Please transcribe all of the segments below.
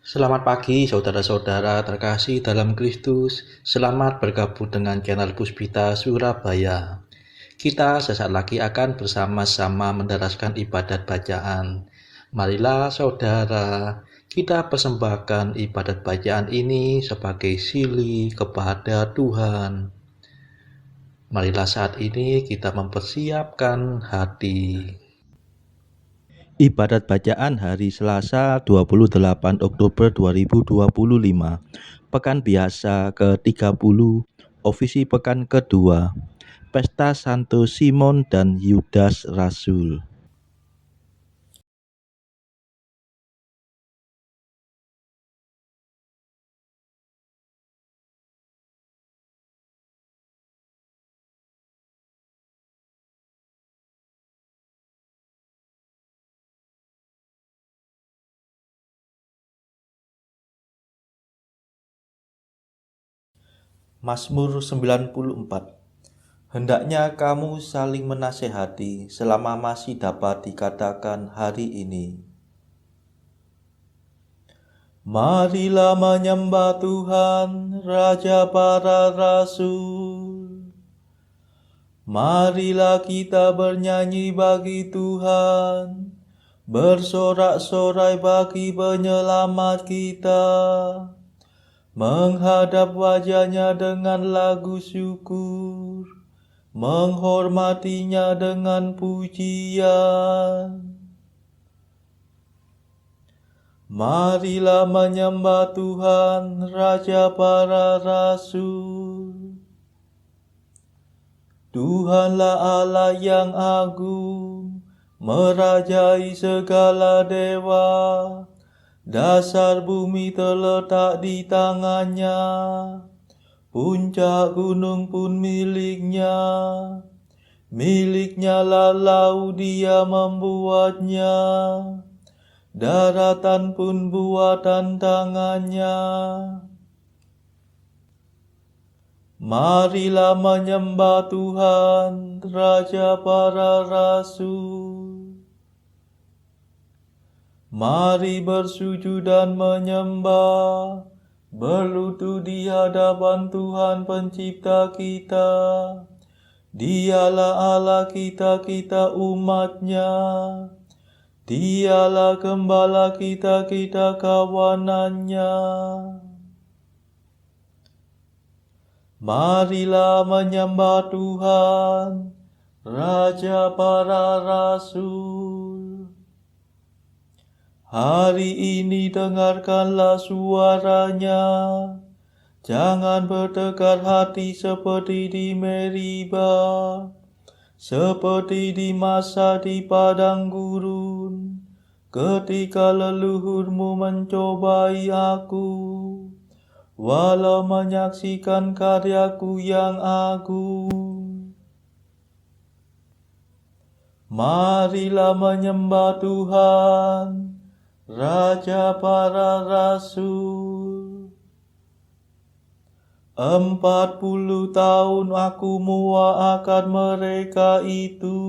Selamat pagi saudara-saudara terkasih dalam Kristus. Selamat bergabung dengan channel Puspita Surabaya. Kita sesaat lagi akan bersama-sama menderaskan ibadat bacaan. Marilah saudara, kita persembahkan ibadat bacaan ini sebagai sili kepada Tuhan. Marilah saat ini kita mempersiapkan hati. Ibadat bacaan hari Selasa 28 Oktober 2025, Pekan Biasa ke-30, Ofisi Pekan kedua, Pesta Santo Simon dan Yudas Rasul. Mazmur 94. Hendaknya kamu saling menasehati selama masih dapat dikatakan hari ini. Marilah menyembah Tuhan, Raja para Rasul. Marilah kita bernyanyi bagi Tuhan, bersorak-sorai bagi penyelamat kita, menghadap wajahnya dengan lagu syukur, menghormatinya dengan pujian. Marilah menyembah Tuhan, Raja para Rasul. Tuhanlah Allah yang agung, merajai segala dewa. Dasar bumi terletak di tangannya, puncak gunung pun miliknya. Miliknya lah laut, dia membuatnya, daratan pun buatan tangannya. Marilah menyembah Tuhan, Raja para Rasul. Mari bersujud dan menyembah, berlutut di hadapan Tuhan Pencipta kita. Dialah Allah kita, kita umat-Nya. Dialah Gembala kita, kita kawanan-Nya. Marilah menyembah Tuhan, Raja para Rasul. Hari ini dengarkanlah suaranya, jangan bertekar hati seperti di Meriba, seperti di masa di padang gurun, ketika leluhurmu mencobai aku, walau menyaksikan karyaku yang agung. Marilah menyembah Tuhan, Raja para Rasul. 40 tahun aku muak mereka itu,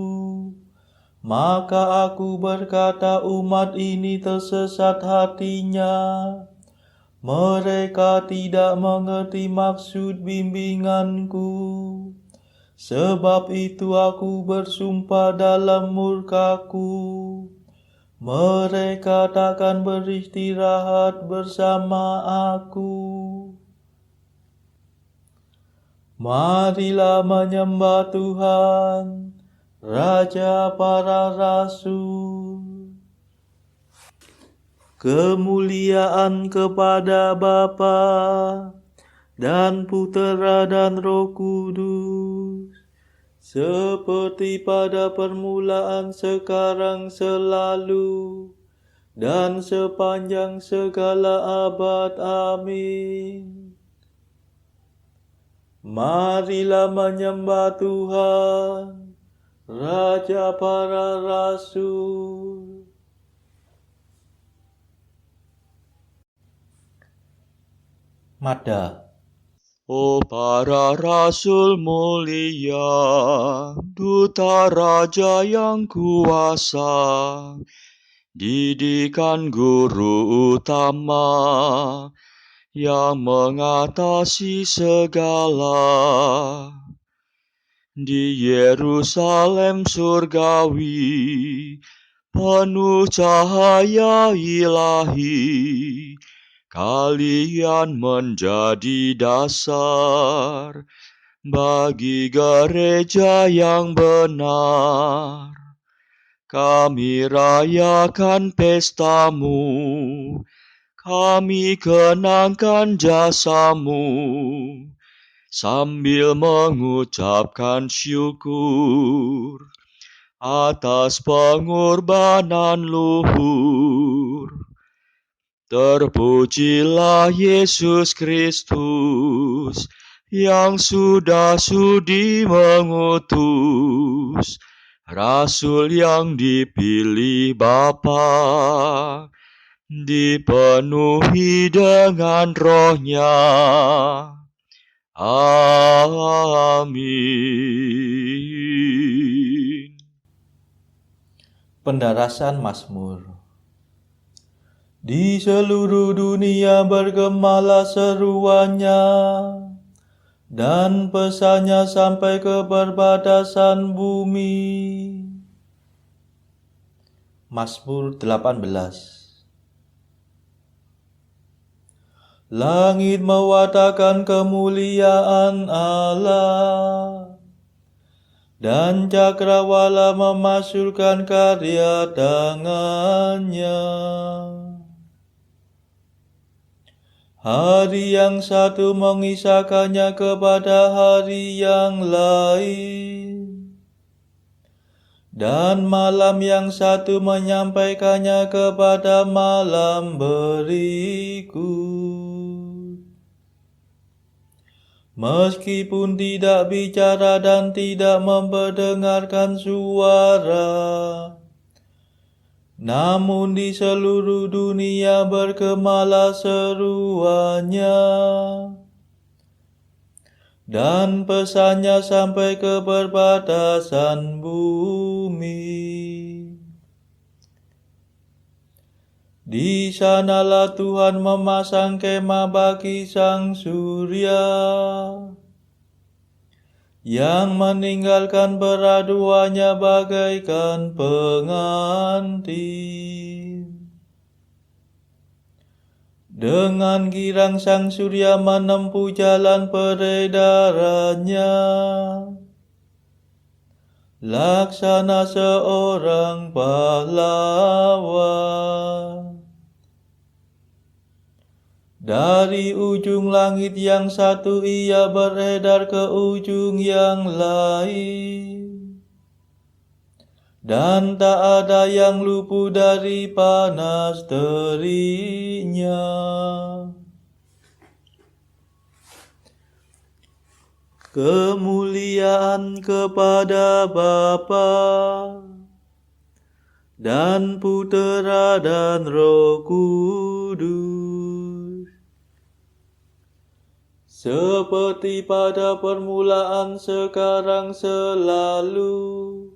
maka aku berkata umat ini tersesat hatinya. Mereka tidak mengerti maksud bimbinganku. Sebab itu aku bersumpah dalam murkaku, mereka takkan beristirahat bersama aku. Marilah menyembah Tuhan, Raja para Rasul. Kemuliaan kepada Bapa dan Putera dan Roh Kudus, seperti pada permulaan, sekarang, selalu, dan sepanjang segala abad. Amin. Marilah menyembah Tuhan, Raja para Rasul. Mada. Oh para rasul mulia, duta raja yang kuasa, didikan guru utama yang mengatasi segala. Di Yerusalem surgawi, penuh cahaya ilahi, kalian menjadi dasar bagi gereja yang benar. Kami rayakan pestamu, kami kenangkan jasamu, sambil mengucapkan syukur atas pengorbanan luhur. Terpujilah Yesus Kristus yang sudah sudi mengutus Rasul yang dipilih Bapa, dipenuhi dengan Roh-Nya. Amin. Pendarasan Mazmur. Di seluruh dunia bergemalah seruannya, dan pesannya sampai ke perbatasan bumi. Mazmur 18. Langit mewartakan kemuliaan Allah, dan cakrawala memasyurkan karya tangannya. Hari yang satu mengisahkannya kepada hari yang lain, dan malam yang satu menyampaikannya kepada malam berikut. Meskipun tidak bicara dan tidak memperdengarkan suara, namun di seluruh dunia bergemalah seruannya, dan pesannya sampai ke perbatasan bumi. Di sanalah Tuhan memasang kemah bagi sang surya, yang meninggalkan peraduannya bagaikan pengantin. Dengan girang sang surya menempuh jalan peredarannya, laksana seorang pahlawan. Dari ujung langit yang satu ia beredar ke ujung yang lain, dan tak ada yang luput dari panas teriknya. Kemuliaan kepada Bapa dan Putera dan Roh Kudus, seperti pada permulaan, sekarang, selalu,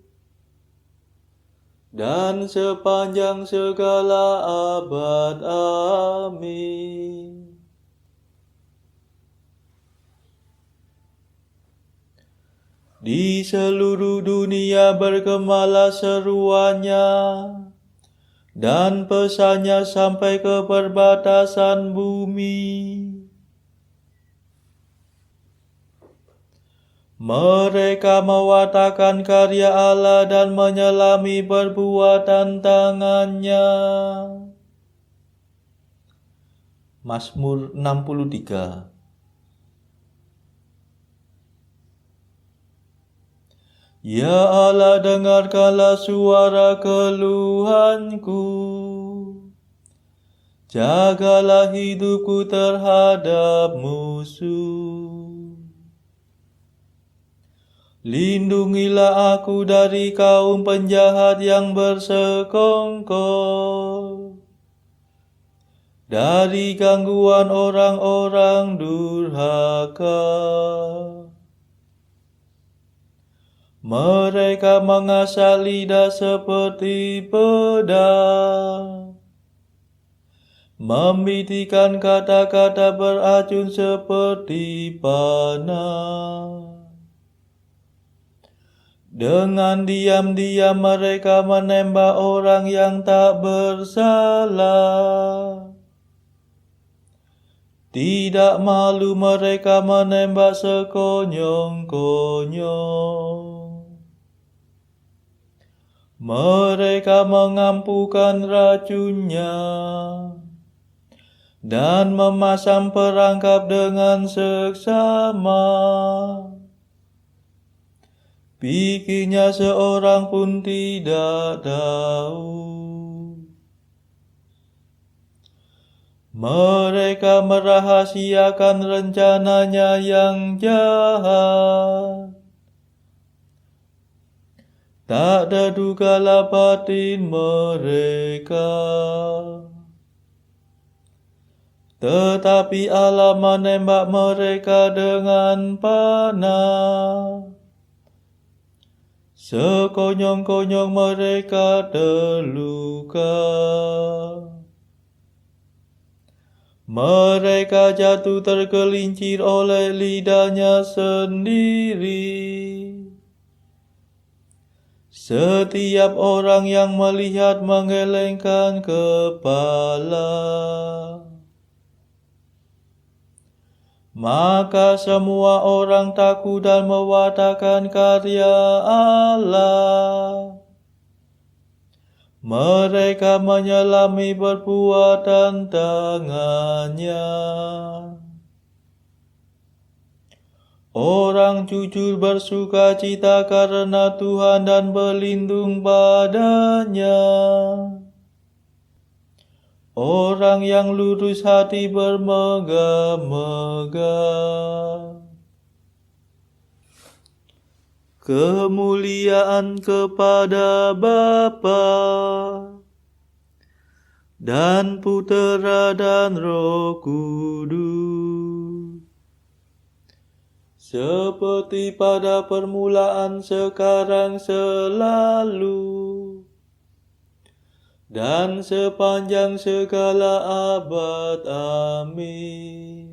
dan sepanjang segala abad. Amin. Di seluruh dunia bergemalah seruannya, dan pesannya sampai ke perbatasan bumi. Mereka mewartakan karya Allah dan menyelami perbuatan tangannya. Mazmur 63. Ya Allah, dengarkanlah suara keluhanku. Jagalah hidupku terhadap musuh. Lindungilah aku dari kaum penjahat yang bersekongkol, dari gangguan orang-orang durhaka. Mereka mengasah lidah seperti pedang, membitikan kata-kata beracun seperti panah. Dengan diam-diam mereka menembak orang yang tak bersalah. Tidak malu mereka menembak sekonyong-konyong. Mereka mengampukan racunnya dan memasang perangkap dengan seksama. Pikirnya seorang pun tidak tahu. Mereka merahasiakan rencananya yang jahat. Tak ada dugalah batin mereka. Tetapi Allah menembak mereka dengan panah. Sekonyong-konyong mereka terluka. Mereka jatuh tergelincir oleh lidahnya sendiri. Setiap orang yang melihat menggelengkan kepala. Maka semua orang takut dan mewartakan karya Allah. Mereka menyelami perbuatan tangannya. Orang jujur bersuka cita karena Tuhan dan berlindung padanya. Orang yang lurus hati bermegah-megah. Kemuliaan kepada Bapa dan Putera dan Roh Kudus, seperti pada permulaan, sekarang, selalu, dan sepanjang segala abad. Amin.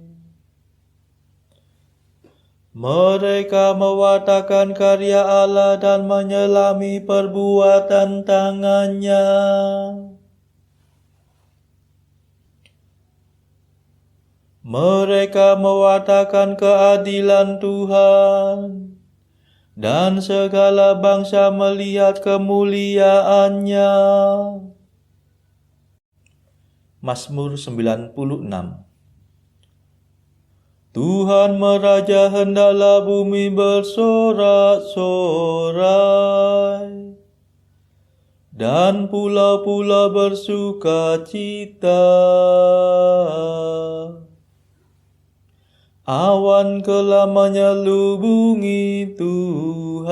Mereka mewartakan karya Allah dan menyelami perbuatan tangannya. Mereka mewartakan keadilan Tuhan, dan segala bangsa melihat kemuliaannya. Mazmur 96. Tuhan meraja, hendaklah bumi bersorak-sorai, dan pulau-pulau bersuka cita. Awan kelam menyelubungi Tuhan,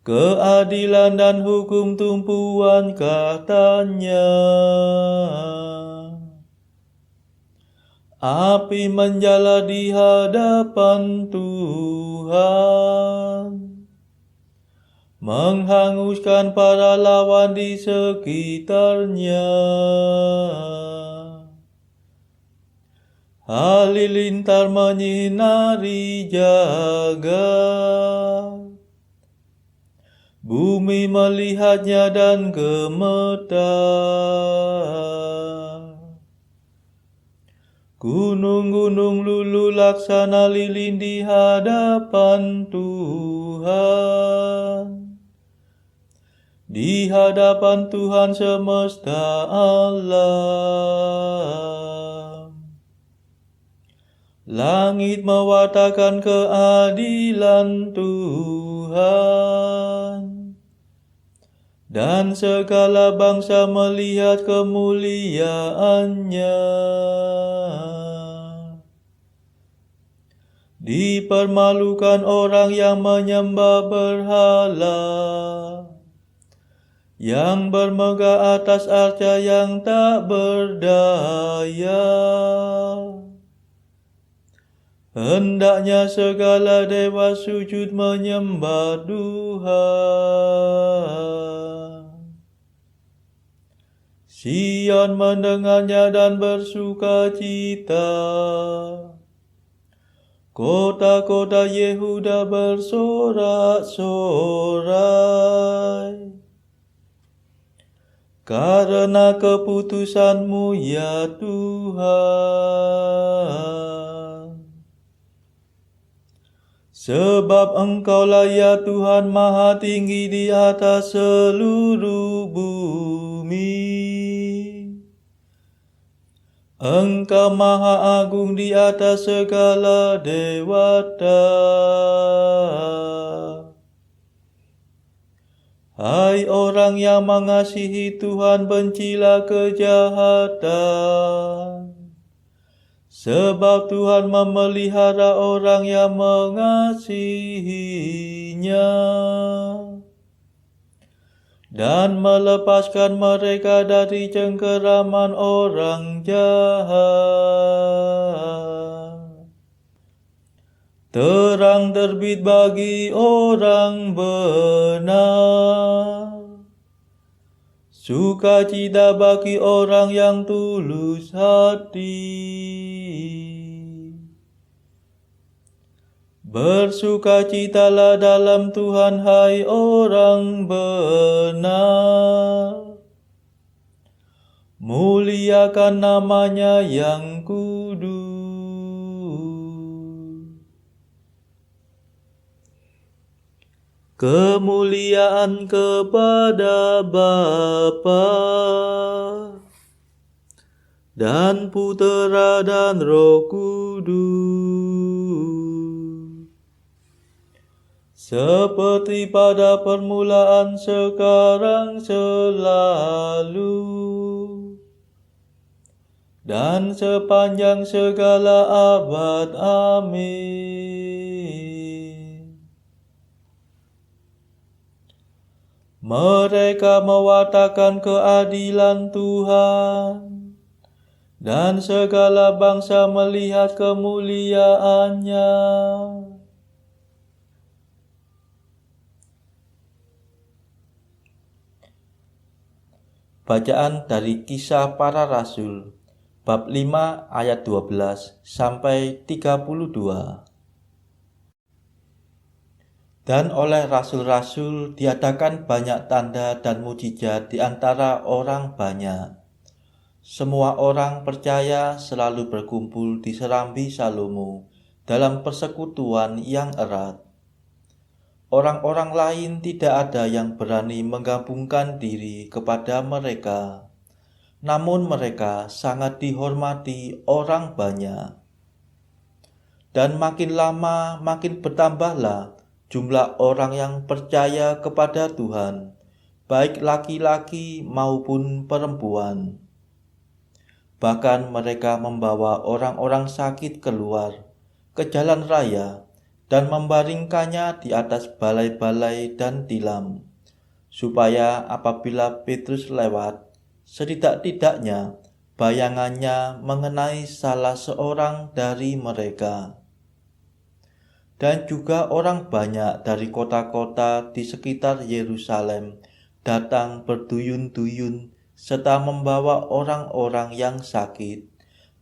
keadilan dan hukum tumpuan katanya. Api menjala di hadapan Tuhan, menghanguskan para lawan di sekitarnya. Halilintar menyinari jagat, bumi melihatnya dan gemetar. Gunung-gunung luluh laksana lilin di hadapan Tuhan, di hadapan Tuhan semesta alam. Langit mewartakan keadilan Tuhan, dan segala bangsa melihat kemuliaannya. Dipermalukan orang yang menyembah berhala, yang bermegah atas arca yang tak berdaya. Hendaknya segala dewa sujud menyembah Tuhan. Sion mendengarnya dan bersuka cita. Kota-kota Yehuda bersorak-sorai. Karena keputusan-Mu ya Tuhan. Sebab Engkaulah ya Tuhan maha tinggi di atas seluruh bumi. Engkau maha agung di atas segala dewata. Hai orang yang mengasihi Tuhan, bencilah kejahatan. Sebab Tuhan memelihara orang yang mengasihinya dan melepaskan mereka dari cengkeraman orang jahat. Terang terbit bagi orang benar, sukacita bagi orang yang tulus hati. Bersukacitalah dalam Tuhan, hai orang benar. Muliakan namanya yang kudus. Kemuliaan kepada Bapa dan Putera dan Roh Kudus, seperti pada permulaan, sekarang, selalu, dan sepanjang segala abad. Amin. Mereka mewartakan keadilan Tuhan, dan segala bangsa melihat kemuliaan-Nya. Bacaan dari Kisah Para Rasul, bab 5 ayat 12 sampai 32. Dan oleh rasul-rasul diadakan banyak tanda dan mujizat di antara orang banyak. Semua orang percaya selalu berkumpul di serambi Salomo dalam persekutuan yang erat. Orang-orang lain tidak ada yang berani menggabungkan diri kepada mereka, namun mereka sangat dihormati orang banyak. Dan makin lama makin bertambahlah jumlah orang yang percaya kepada Tuhan, baik laki-laki maupun perempuan. Bahkan mereka membawa orang-orang sakit keluar ke jalan raya dan membaringkannya di atas balai-balai dan tilam, supaya apabila Petrus lewat, setidak-tidaknya bayangannya mengenai salah seorang dari mereka. Dan juga orang banyak dari kota-kota di sekitar Yerusalem datang berduyun-duyun serta membawa orang-orang yang sakit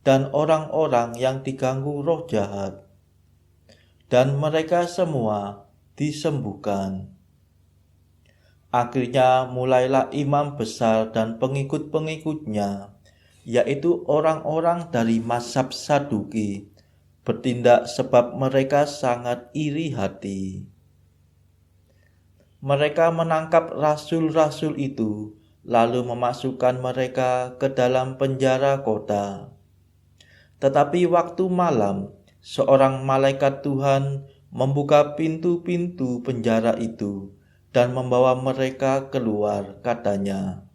dan orang-orang yang diganggu roh jahat. Dan mereka semua disembuhkan. Akhirnya mulailah imam besar dan pengikut-pengikutnya, yaitu orang-orang dari mazhab Saduki, bertindak sebab mereka sangat iri hati. Mereka menangkap rasul-rasul itu, lalu memasukkan mereka ke dalam penjara kota. Tetapi waktu malam, seorang malaikat Tuhan membuka pintu-pintu penjara itu dan membawa mereka keluar, katanya,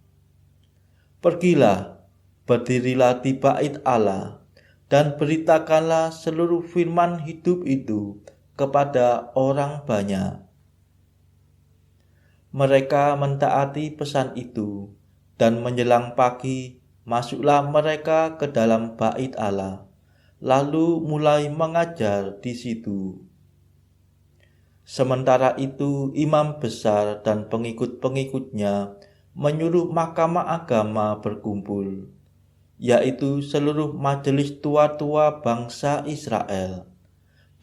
"Pergilah, berdirilah di bait Allah, dan beritakanlah seluruh firman hidup itu kepada orang banyak." Mereka mentaati pesan itu, dan menjelang pagi masuklah mereka ke dalam bait Allah. lalu mulai mengajar di situ. Sementara itu, imam besar dan pengikut-pengikutnya menyuruh mahkamah agama berkumpul, yaitu seluruh majelis tua-tua bangsa Israel,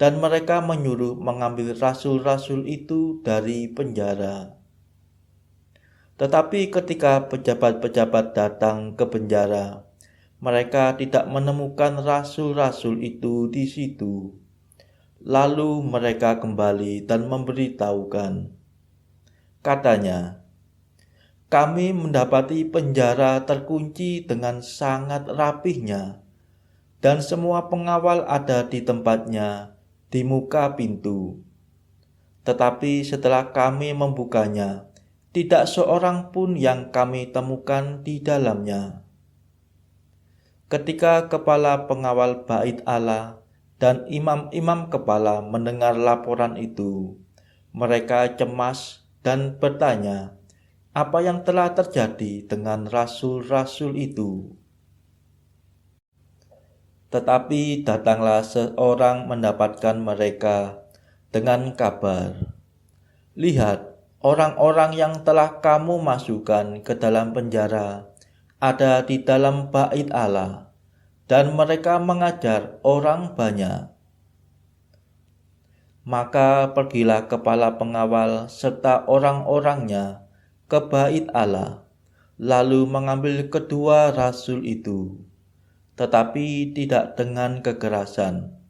dan mereka menyuruh mengambil rasul-rasul itu dari penjara. Tetapi ketika pejabat-pejabat datang ke penjara, mereka tidak menemukan rasul-rasul itu di situ. Lalu mereka kembali dan memberitahukan. Katanya, kami mendapati penjara terkunci dengan sangat rapihnya, dan semua pengawal ada di tempatnya di muka pintu. Tetapi setelah kami membukanya, tidak seorang pun yang kami temukan di dalamnya. Ketika kepala pengawal bait Allah dan imam-imam kepala mendengar laporan itu, mereka cemas dan bertanya, apa yang telah terjadi dengan rasul-rasul itu? Tetapi datanglah seorang mendapatkan mereka dengan kabar, lihat, orang-orang yang telah kamu masukkan ke dalam penjara ada di dalam bait Allah, dan mereka mengajar orang banyak. Maka pergilah kepala pengawal serta orang-orangnya ke bait Allah, lalu mengambil kedua rasul itu, tetapi tidak dengan kekerasan,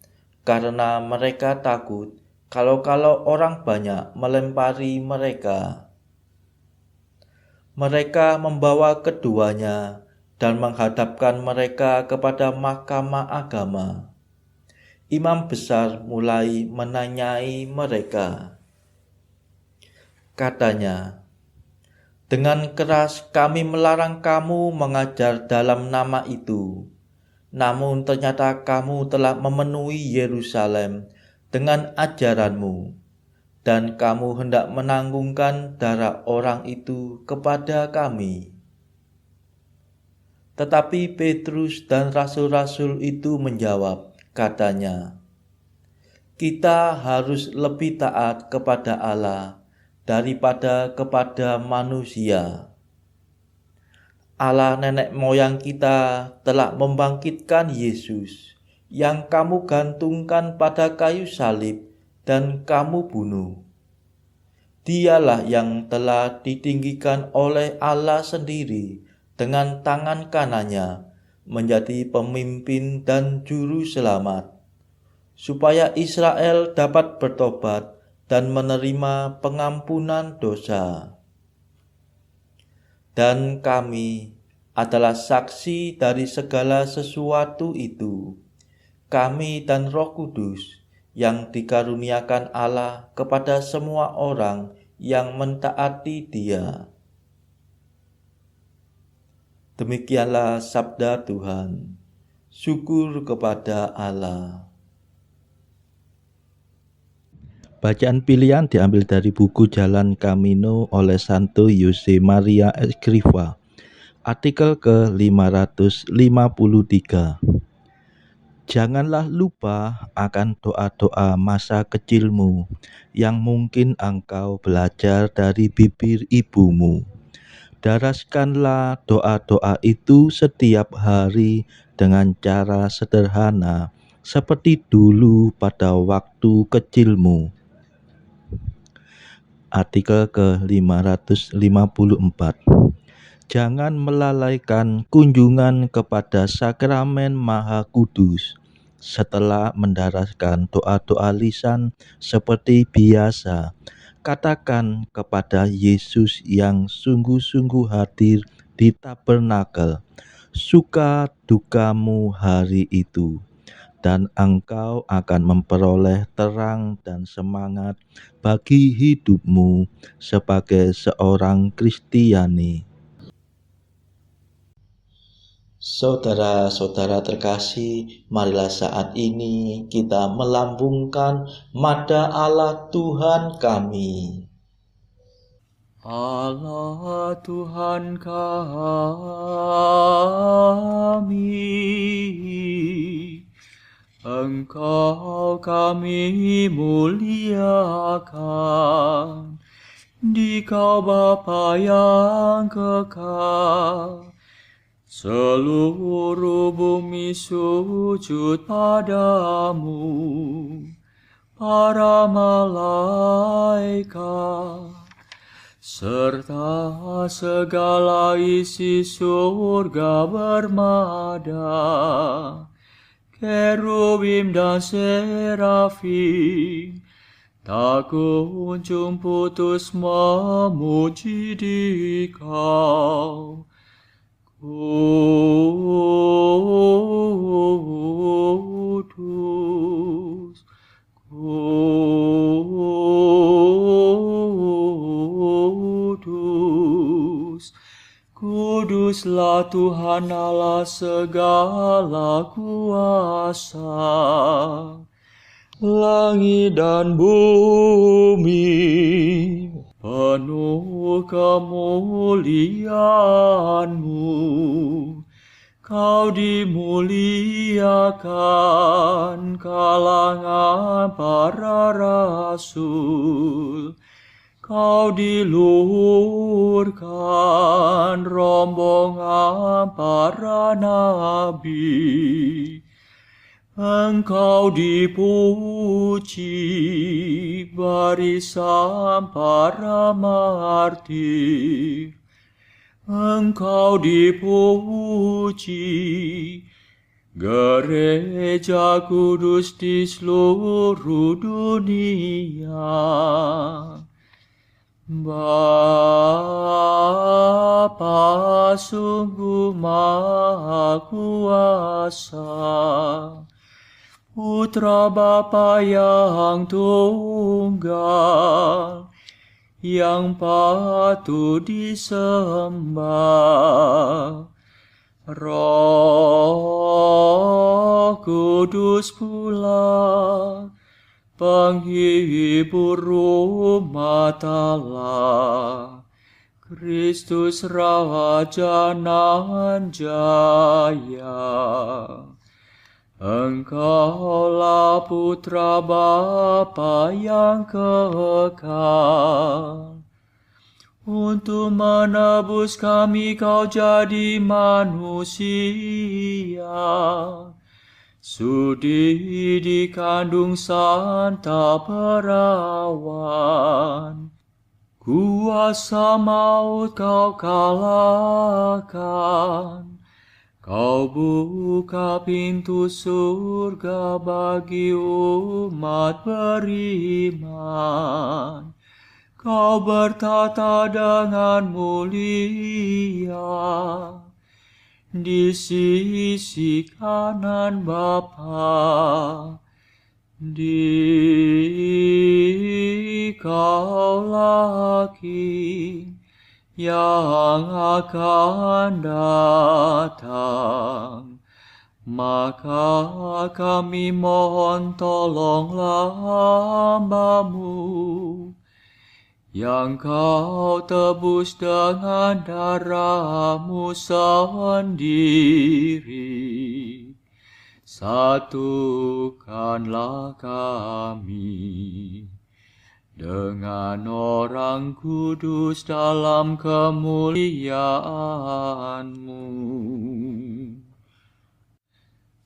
karena mereka takut kalau orang banyak melempari mereka. Mereka membawa keduanya dan menghadapkan mereka kepada mahkamah agama. Imam besar mulai menanyai mereka. Katanya, dengan keras kami melarang kamu mengajar dalam nama itu. Namun ternyata kamu telah memenuhi Yerusalem dengan ajaranmu, dan kamu hendak menanggungkan darah orang itu kepada kami. Tetapi Petrus dan rasul-rasul itu menjawab, katanya, kita harus lebih taat kepada Allah daripada kepada manusia. Allah nenek moyang kita telah membangkitkan Yesus yang kamu gantungkan pada kayu salib dan kamu bunuh. Dialah yang telah ditinggikan oleh Allah sendiri dengan tangan kanannya menjadi pemimpin dan juru selamat, supaya Israel dapat bertobat dan menerima pengampunan dosa. Dan kami adalah saksi dari segala sesuatu itu, kami dan Roh Kudus yang dikaruniakan Allah kepada semua orang yang mentaati Dia. Demikianlah sabda Tuhan. Syukur kepada Allah. Bacaan pilihan diambil dari buku Jalan Camino oleh Santo Jose Maria Escrivá, artikel ke-553. Janganlah lupa akan doa-doa masa kecilmu yang mungkin engkau belajar dari bibir ibumu. Daraskanlah doa-doa itu setiap hari dengan cara sederhana seperti dulu pada waktu kecilmu. Artikel ke-554. Jangan melalaikan kunjungan kepada sakramen Maha Kudus. Setelah mendaraskan doa-doa lisan seperti biasa, katakan kepada Yesus yang sungguh-sungguh hadir di tabernakel, suka dukamu hari itu, dan engkau akan memperoleh terang dan semangat bagi hidupmu sebagai seorang Kristiani. Saudara-saudara terkasih, marilah saat ini kita melambungkan Mada Allah Tuhan kami. Allah Tuhan kami, Engkau kami muliakan, Dikau Bapa yang kekal. Seluruh bumi sujud padamu, para malaikat, serta segala isi surga bermada, kerubim dan serafim, tak kunjung putus memuji Dikau. Kudus, kudus, kuduslah Tuhan Allah segala kuasa. Langit dan bumi penuh kemuliaan-Mu. Kau dimuliakan kalangan para rasul. Kau diluhurkan rombongan para nabi. Engkau dipuji barisan para martir. Engkau dipuji gereja kudus di seluruh dunia. Bapa sungguh Maha Kuasa, Putra Bapa yang tunggal, yang patut disembah. Roh Kudus pula, penghibur umat Allah, Kristus Raja nan jaya. Engkaulah Putra Bapa yang kekal. Untuk menebus kami Kau jadi manusia. Sudi dikandung Santa Perawan. Kuasa maut Kau kalahkan. Kau buka pintu surga bagi umat beriman. Kau bertata dengan mulia di sisi kanan Bapa. Dikaulah King yang akan datang. Maka kami mohon tolonglah hamba-Mu yang Kau tebus dengan darah-Mu sendiri. Satukanlah kami dengan orang kudus dalam kemuliaan-Mu.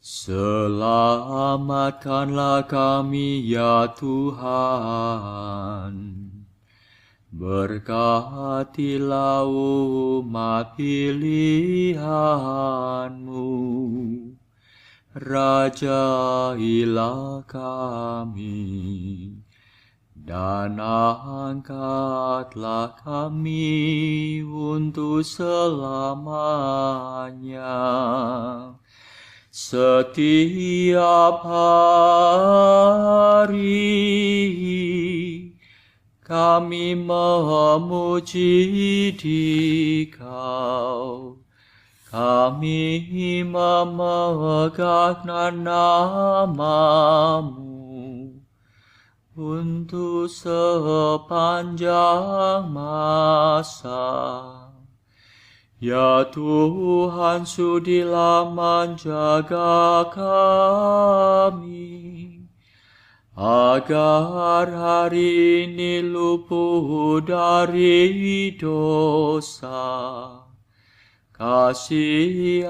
Selamatkanlah kami ya Tuhan. Berkatilah umat pilihan-Mu. Rajailah kami. Dan angkatlah kami untuk selamanya. Setiap hari kami memuji Dikau. Kami memegang nama-Mu untuk sepanjang masa. Ya Tuhan, sudilah menjaga kami, agar hari ini luput dari dosa. Kasihanilah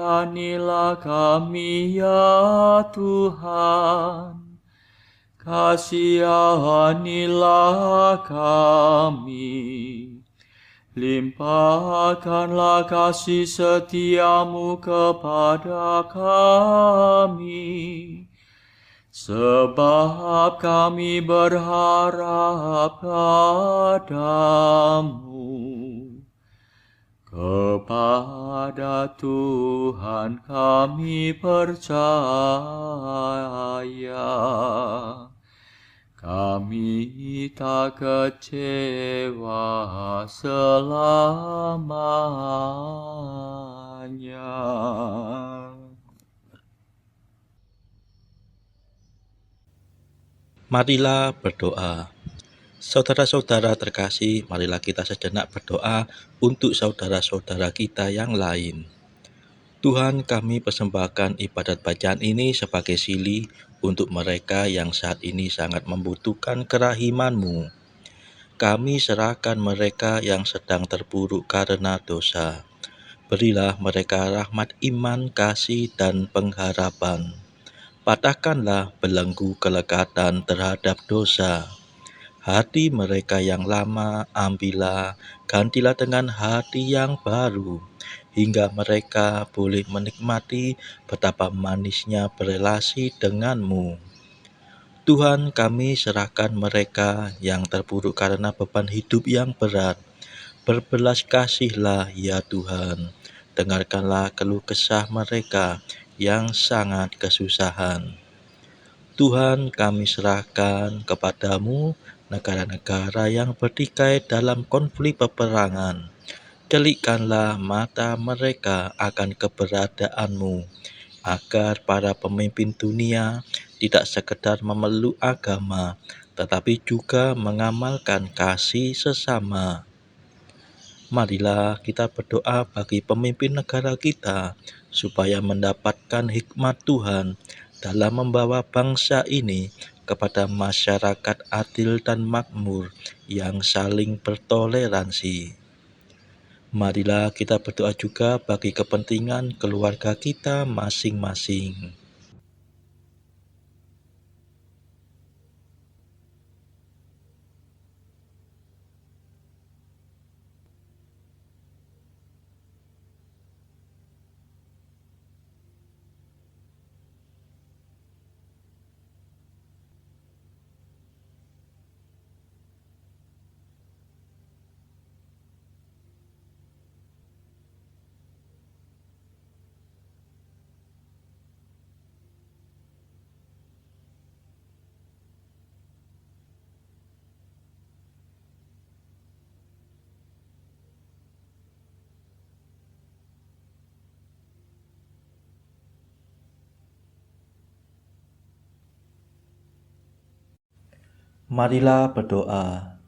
kami ya Tuhan, kasihanilah kami. Limpahkanlah kasih setiamu kepada kami, sebab kami berharap padamu. Kepada Tuhan kami percaya, kami tak kecewa selamanya. Marilah berdoa. Saudara-saudara terkasih, marilah kita sejenak berdoa untuk saudara-saudara kita yang lain. Tuhan, kami persembahkan ibadat bacaan ini sebagai sili untuk mereka yang saat ini sangat membutuhkan kerahiman-Mu. Kami serahkan mereka yang sedang terpuruk karena dosa. Berilah mereka rahmat iman, kasih, dan pengharapan. Patahkanlah belenggu kelekatan terhadap dosa. Hati mereka yang lama ambillah, gantilah dengan hati yang baru, hingga mereka boleh menikmati betapa manisnya berelasi denganmu. Tuhan, kami serahkan mereka yang terpuruk karena beban hidup yang berat. Berbelas kasihlah ya Tuhan, dengarkanlah keluh kesah mereka yang sangat kesusahan. Tuhan, kami serahkan kepadamu negara-negara yang bertikai dalam konflik peperangan. Celikkanlah mata mereka akan keberadaanmu, agar para pemimpin dunia tidak sekedar memeluk agama, tetapi juga mengamalkan kasih sesama. Marilah kita berdoa bagi pemimpin negara kita, supaya mendapatkan hikmat Tuhan dalam membawa bangsa ini kepada masyarakat adil dan makmur yang saling bertoleransi. Marilah kita berdoa juga bagi kepentingan keluarga kita masing-masing. Marilah berdoa.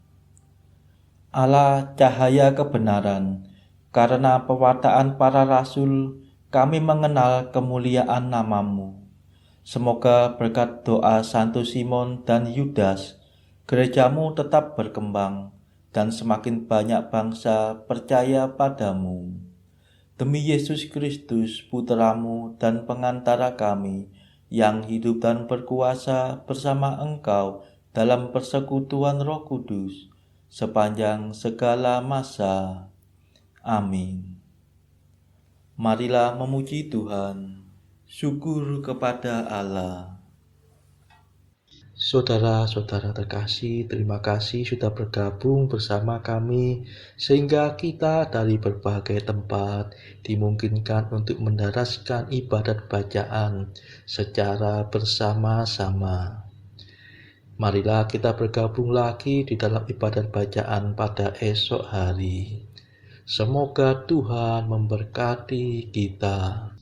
Allah, cahaya kebenaran, karena pewartaan para rasul, kami mengenal kemuliaan nama-Mu. Semoga berkat doa Santo Simon dan Yudas, gereja-Mu tetap berkembang, dan semakin banyak bangsa percaya padamu. Demi Yesus Kristus, Putra-Mu dan pengantara kami, yang hidup dan berkuasa bersama Engkau dalam persekutuan Roh Kudus, sepanjang segala masa. Amin. Marilah memuji Tuhan. Syukur kepada Allah. Saudara-saudara terkasih, terima kasih sudah bergabung bersama kami, sehingga kita dari berbagai tempat dimungkinkan untuk mendaraskan ibadat bacaan secara bersama-sama. Marilah kita bergabung lagi di dalam ibadat bacaan pada esok hari. Semoga Tuhan memberkati kita.